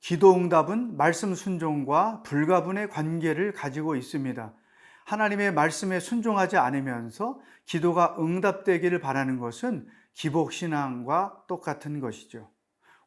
기도 응답은 말씀 순종과 불가분의 관계를 가지고 있습니다. 하나님의 말씀에 순종하지 않으면서 기도가 응답되기를 바라는 것은 기복신앙과 똑같은 것이죠.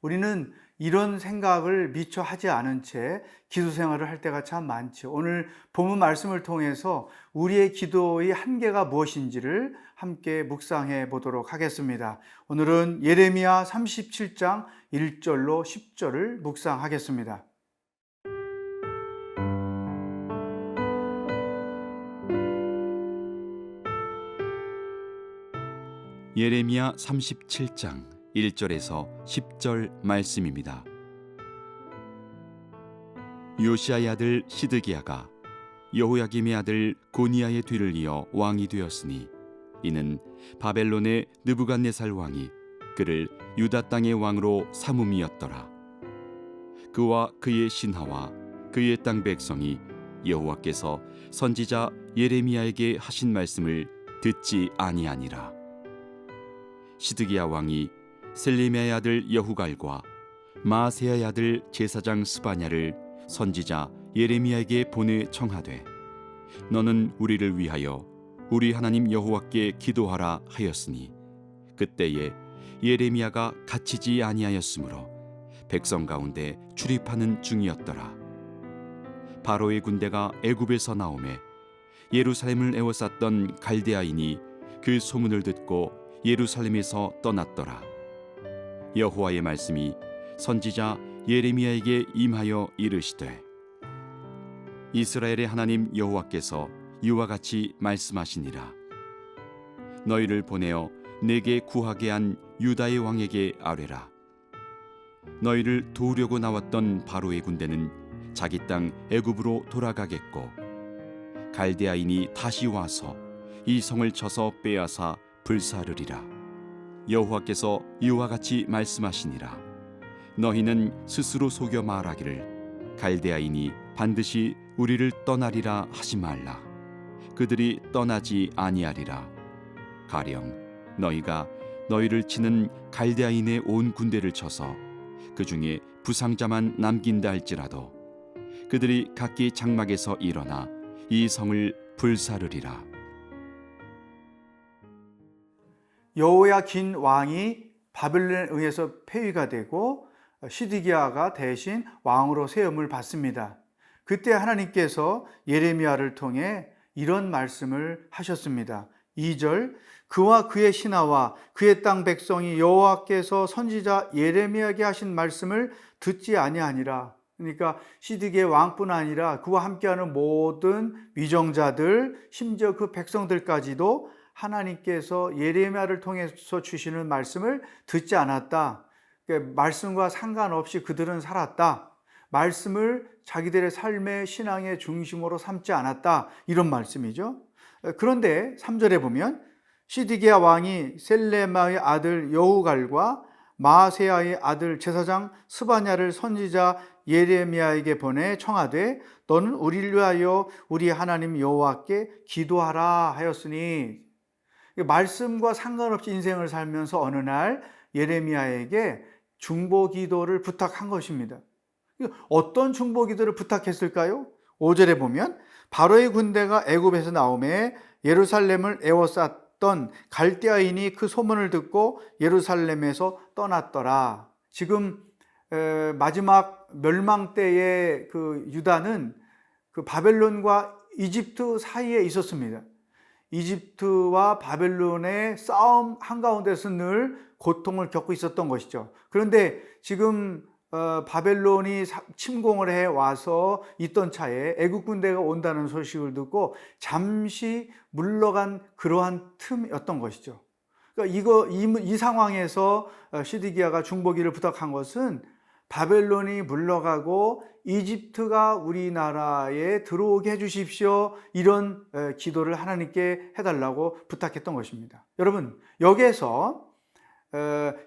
우리는 이런 생각을 미처 하지 않은 채 기도 생활을 할 때가 참 많죠. 오늘 본문 말씀을 통해서 우리의 기도의 한계가 무엇인지를 함께 묵상해 보도록 하겠습니다. 오늘은 예레미야 37장 1절로 10절을 묵상하겠습니다. 예레미야 37장 1절에서 10절 말씀입니다. 요시아의 아들 시드기야가 여호야김의 아들 고니야의 뒤를 이어 왕이 되었으니 이는 바벨론의 느부갓네살 왕이 그를 유다 땅의 왕으로 삼음이었더라. 그와 그의 신하와 그의 땅 백성이 여호와께서 선지자 예레미야에게 하신 말씀을 듣지 아니하니라. 시드기야 왕이 셀레미야의 아들 여후갈과 마아세야의 아들 제사장 스바냐를 선지자 예레미야에게 보내 청하되 너는 우리를 위하여 우리 하나님 여호와께 기도하라 하였으니 그때에 예레미야가 갇히지 아니하였으므로 백성 가운데 출입하는 중이었더라. 바로의 군대가 애굽에서 나오매 예루살렘을 에워쌌던 갈대아인이 그 소문을 듣고 예루살렘에서 떠났더라. 여호와의 말씀이 선지자 예레미야에게 임하여 이르시되 이스라엘의 하나님 여호와께서 이와 같이 말씀하시니라. 너희를 보내어 내게 구하게 한 유다의 왕에게 아뢰라. 너희를 도우려고 나왔던 바로의 군대는 자기 땅 애굽으로 돌아가겠고 갈대아인이 다시 와서 이 성을 쳐서 빼앗아 불사르리라. 여호와께서 이와 같이 말씀하시니라. 너희는 스스로 속여 말하기를 갈대아인이 반드시 우리를 떠나리라 하지 말라. 그들이 떠나지 아니하리라. 가령 너희가 너희를 치는 갈대아인의 온 군대를 쳐서 그 중에 부상자만 남긴다 할지라도 그들이 각기 장막에서 일어나 이 성을 불사르리라. 여호야긴 왕이 바벨론에 의해서 폐위가 되고 시드기야가 대신 왕으로 세움을 받습니다. 그때 하나님께서 예레미야를 통해 이런 말씀을 하셨습니다. 2절 그와 그의 신하와 그의 땅 백성이 여호와께서 선지자 예레미야에게 하신 말씀을 듣지 아니하니라. 그러니까 시드기야 왕뿐 아니라 그와 함께하는 모든 위정자들, 심지어 그 백성들까지도 하나님께서 예레미야를 통해서 주시는 말씀을 듣지 않았다. 말씀과 상관없이 그들은 살았다. 말씀을 자기들의 삶의 신앙의 중심으로 삼지 않았다. 이런 말씀이죠. 그런데 3절에 보면 시드기야 왕이 셀레마의 아들 여후갈과 마아세야의 아들 제사장 스바냐를 선지자 예레미야에게 보내 청하되 너는 우리를 위하여 우리 하나님 여호와께 기도하라 하였으니 말씀과 상관없이 인생을 살면서 어느 날 예레미야에게 중보 기도를 부탁한 것입니다. 어떤 중보 기도를 부탁했을까요? 5절에 보면 바로의 군대가 애굽에서 나오매 예루살렘을 에워쌌던 갈대아인이 그 소문을 듣고 예루살렘에서 떠났더라. 지금 마지막 멸망 때의 그 유다는 그 바벨론과 이집트 사이에 있었습니다. 이집트와 바벨론의 싸움 한가운데서 늘 고통을 겪고 있었던 것이죠. 그런데 지금 바벨론이 침공을 해 와서 있던 차에 애국 군대가 온다는 소식을 듣고 잠시 물러간 그러한 틈이었던 것이죠. 그러니까 이 상황에서 시드기야가 중보기를 부탁한 것은 바벨론이 물러가고 이집트가 우리나라에 들어오게 해주십시오. 이런 기도를 하나님께 해달라고 부탁했던 것입니다. 여러분, 여기에서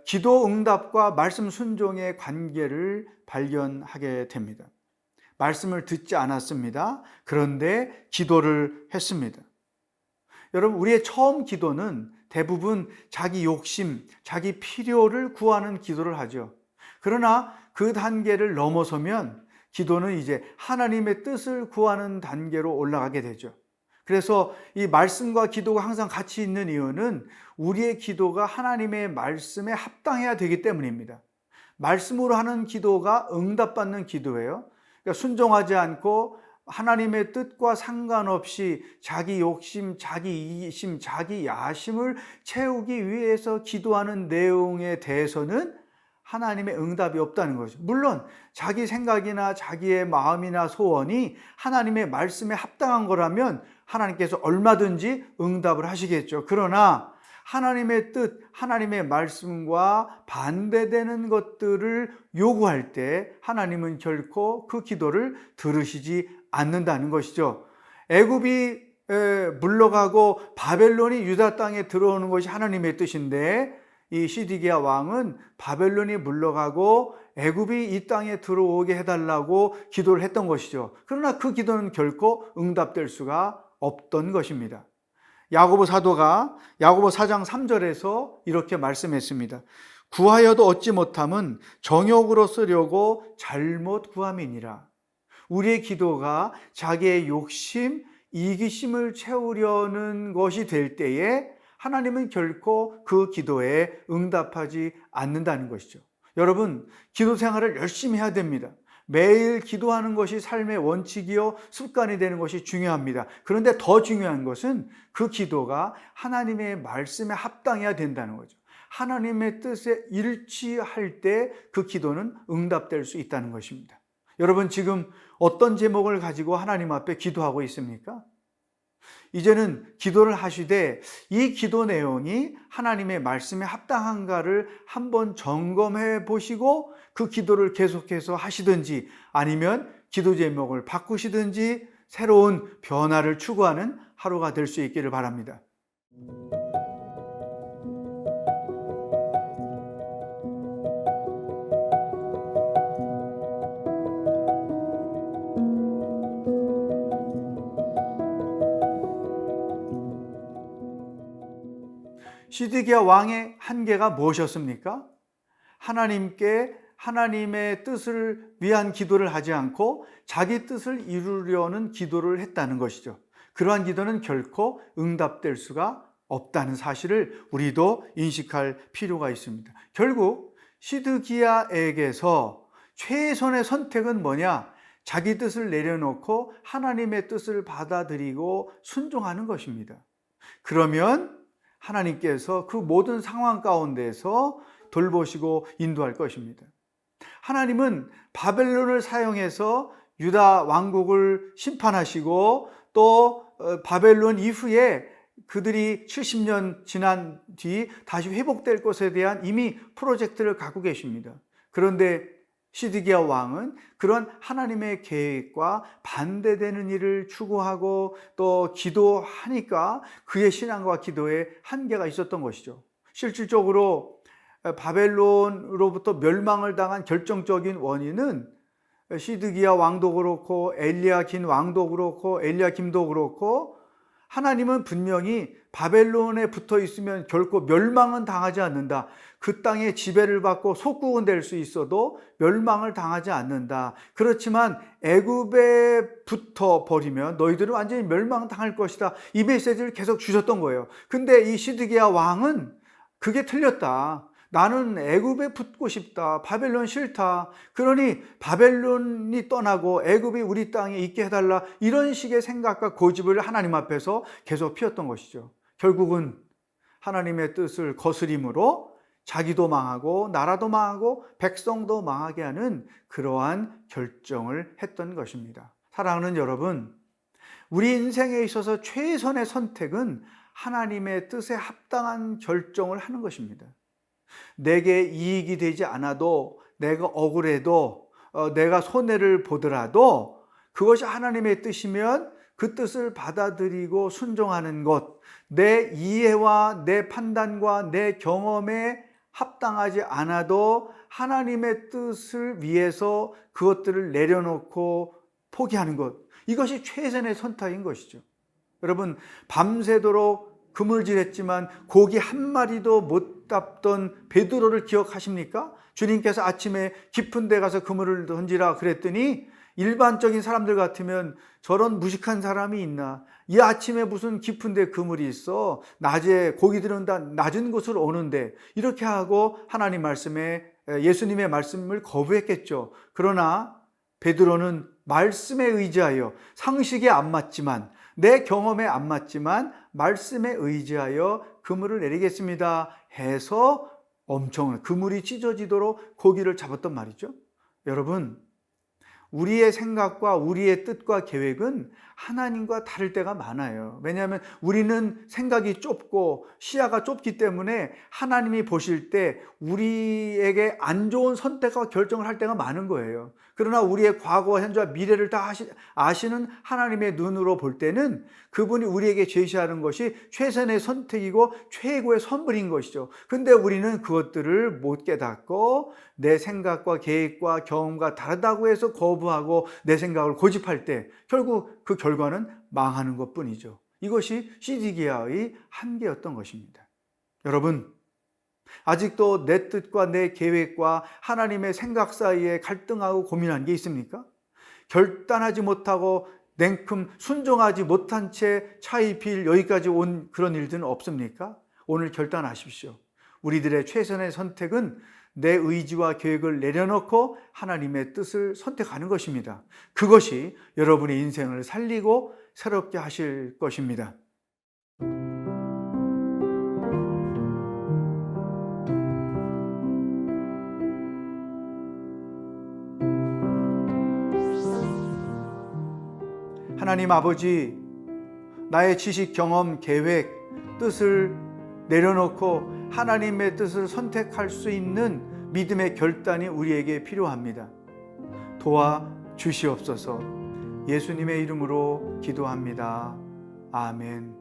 기도 응답과 말씀 순종의 관계를 발견하게 됩니다. 말씀을 듣지 않았습니다. 그런데 기도를 했습니다. 여러분, 우리의 처음 기도는 대부분 자기 욕심, 자기 필요를 구하는 기도를 하죠. 그러나 그 단계를 넘어서면 기도는 이제 하나님의 뜻을 구하는 단계로 올라가게 되죠. 그래서 이 말씀과 기도가 항상 같이 있는 이유는 우리의 기도가 하나님의 말씀에 합당해야 되기 때문입니다. 말씀으로 하는 기도가 응답받는 기도예요. 그러니까 순종하지 않고 하나님의 뜻과 상관없이 자기 욕심, 자기 이기심, 자기 야심을 채우기 위해서 기도하는 내용에 대해서는 하나님의 응답이 없다는 거죠. 물론 자기 생각이나 자기의 마음이나 소원이 하나님의 말씀에 합당한 거라면 하나님께서 얼마든지 응답을 하시겠죠. 그러나 하나님의 뜻, 하나님의 말씀과 반대되는 것들을 요구할 때 하나님은 결코 그 기도를 들으시지 않는다는 것이죠. 애굽이 물러가고 바벨론이 유다 땅에 들어오는 것이 하나님의 뜻인데 이 시드기야 왕은 바벨론이 물러가고 애굽이 이 땅에 들어오게 해달라고 기도를 했던 것이죠. 그러나 그 기도는 결코 응답될 수가 없던 것입니다. 야고보 사도가 야고보 4장 3절에서 이렇게 말씀했습니다. 구하여도 얻지 못함은 정욕으로 쓰려고 잘못 구함이니라. 우리의 기도가 자기의 욕심, 이기심을 채우려는 것이 될 때에 하나님은 결코 그 기도에 응답하지 않는다는 것이죠. 여러분, 기도 생활을 열심히 해야 됩니다. 매일 기도하는 것이 삶의 원칙이요 습관이 되는 것이 중요합니다. 그런데 더 중요한 것은 그 기도가 하나님의 말씀에 합당해야 된다는 거죠. 하나님의 뜻에 일치할 때 그 기도는 응답될 수 있다는 것입니다. 여러분, 지금 어떤 제목을 가지고 하나님 앞에 기도하고 있습니까? 이제는 기도를 하시되 이 기도 내용이 하나님의 말씀에 합당한가를 한번 점검해 보시고 그 기도를 계속해서 하시든지 아니면 기도 제목을 바꾸시든지 새로운 변화를 추구하는 하루가 될 수 있기를 바랍니다. 시드기야 왕의 한계가 무엇이었습니까? 하나님께 하나님의 뜻을 위한 기도를 하지 않고 자기 뜻을 이루려는 기도를 했다는 것이죠. 그러한 기도는 결코 응답될 수가 없다는 사실을 우리도 인식할 필요가 있습니다. 결국 시드기야에게서 최선의 선택은 뭐냐? 자기 뜻을 내려놓고 하나님의 뜻을 받아들이고 순종하는 것입니다. 그러면 하나님께서 그 모든 상황 가운데서 돌보시고 인도할 것입니다. 하나님은 바벨론을 사용해서 유다 왕국을 심판하시고 또 바벨론 이후에 그들이 70년 지난 뒤 다시 회복될 것에 대한 이미 프로젝트를 갖고 계십니다. 그런데 시드기야 왕은 그런 하나님의 계획과 반대되는 일을 추구하고 또 기도하니까 그의 신앙과 기도에 한계가 있었던 것이죠. 실질적으로 바벨론으로부터 멸망을 당한 결정적인 원인은 시드기야 왕도 그렇고 엘리야긴 왕도 그렇고 엘리야김도 그렇고 하나님은 분명히 바벨론에 붙어 있으면 결코 멸망은 당하지 않는다. 그 땅에 지배를 받고 속국은 될 수 있어도 멸망을 당하지 않는다. 그렇지만 애굽에 붙어 버리면 너희들은 완전히 멸망당할 것이다. 이 메시지를 계속 주셨던 거예요. 근데 이 시드기야 왕은 그게 틀렸다. 나는 애굽에 붙고 싶다. 바벨론 싫다. 그러니 바벨론이 떠나고 애굽이 우리 땅에 있게 해달라. 이런 식의 생각과 고집을 하나님 앞에서 계속 피웠던 것이죠. 결국은 하나님의 뜻을 거스림으로 자기도 망하고 나라도 망하고 백성도 망하게 하는 그러한 결정을 했던 것입니다. 사랑하는 여러분, 우리 인생에 있어서 최선의 선택은 하나님의 뜻에 합당한 결정을 하는 것입니다. 내게 이익이 되지 않아도 내가 억울해도 내가 손해를 보더라도 그것이 하나님의 뜻이면 그 뜻을 받아들이고 순종하는 것, 내 이해와 내 판단과 내 경험에 합당하지 않아도 하나님의 뜻을 위해서 그것들을 내려놓고 포기하는 것, 이것이 최선의 선택인 것이죠. 여러분, 밤새도록 그물질했지만 고기 한 마리도 못 잡던 베드로를 기억하십니까? 주님께서 아침에 깊은 데 가서 그물을 던지라 그랬더니 일반적인 사람들 같으면 저런 무식한 사람이 있나? 이 아침에 무슨 깊은 데 그물이 있어? 낮에 고기들은 다 낮은 곳으로 오는데, 이렇게 하고 하나님 말씀에, 예수님의 말씀을 거부했겠죠. 그러나 베드로는 말씀에 의지하여, 상식에 안 맞지만, 내 경험에 안 맞지만 말씀에 의지하여 그물을 내리겠습니다 해서 엄청 그물이 찢어지도록 고기를 잡았단 말이죠. 여러분, 우리의 생각과 우리의 뜻과 계획은 하나님과 다를 때가 많아요. 왜냐하면 우리는 생각이 좁고 시야가 좁기 때문에 하나님이 보실 때 우리에게 안 좋은 선택과 결정을 할 때가 많은 거예요. 그러나 우리의 과거와 현재와 미래를 다 아시는 하나님의 눈으로 볼 때는 그분이 우리에게 제시하는 것이 최선의 선택이고 최고의 선물인 것이죠. 근데 우리는 그것들을 못 깨닫고 내 생각과 계획과 경험과 다르다고 해서 거부하고 내 생각을 고집할 때 결국 그 결과는 망하는 것뿐이죠. 이것이 시디기야의 한계였던 것입니다. 여러분, 아직도 내 뜻과 내 계획과 하나님의 생각 사이에 갈등하고 고민한 게 있습니까? 결단하지 못하고 냉큼 순종하지 못한 채 차이필 여기까지 온 그런 일들은 없습니까? 오늘 결단하십시오. 우리들의 최선의 선택은 내 의지와 계획을 내려놓고 하나님의 뜻을 선택하는 것입니다. 그것이 여러분의 인생을 살리고 새롭게 하실 것입니다. 하나님 아버지, 나의 지식, 경험, 계획, 뜻을 내려놓고 하나님의 뜻을 선택할 수 있는 믿음의 결단이 우리에게 필요합니다. 도와 주시옵소서. 예수님의 이름으로 기도합니다. 아멘.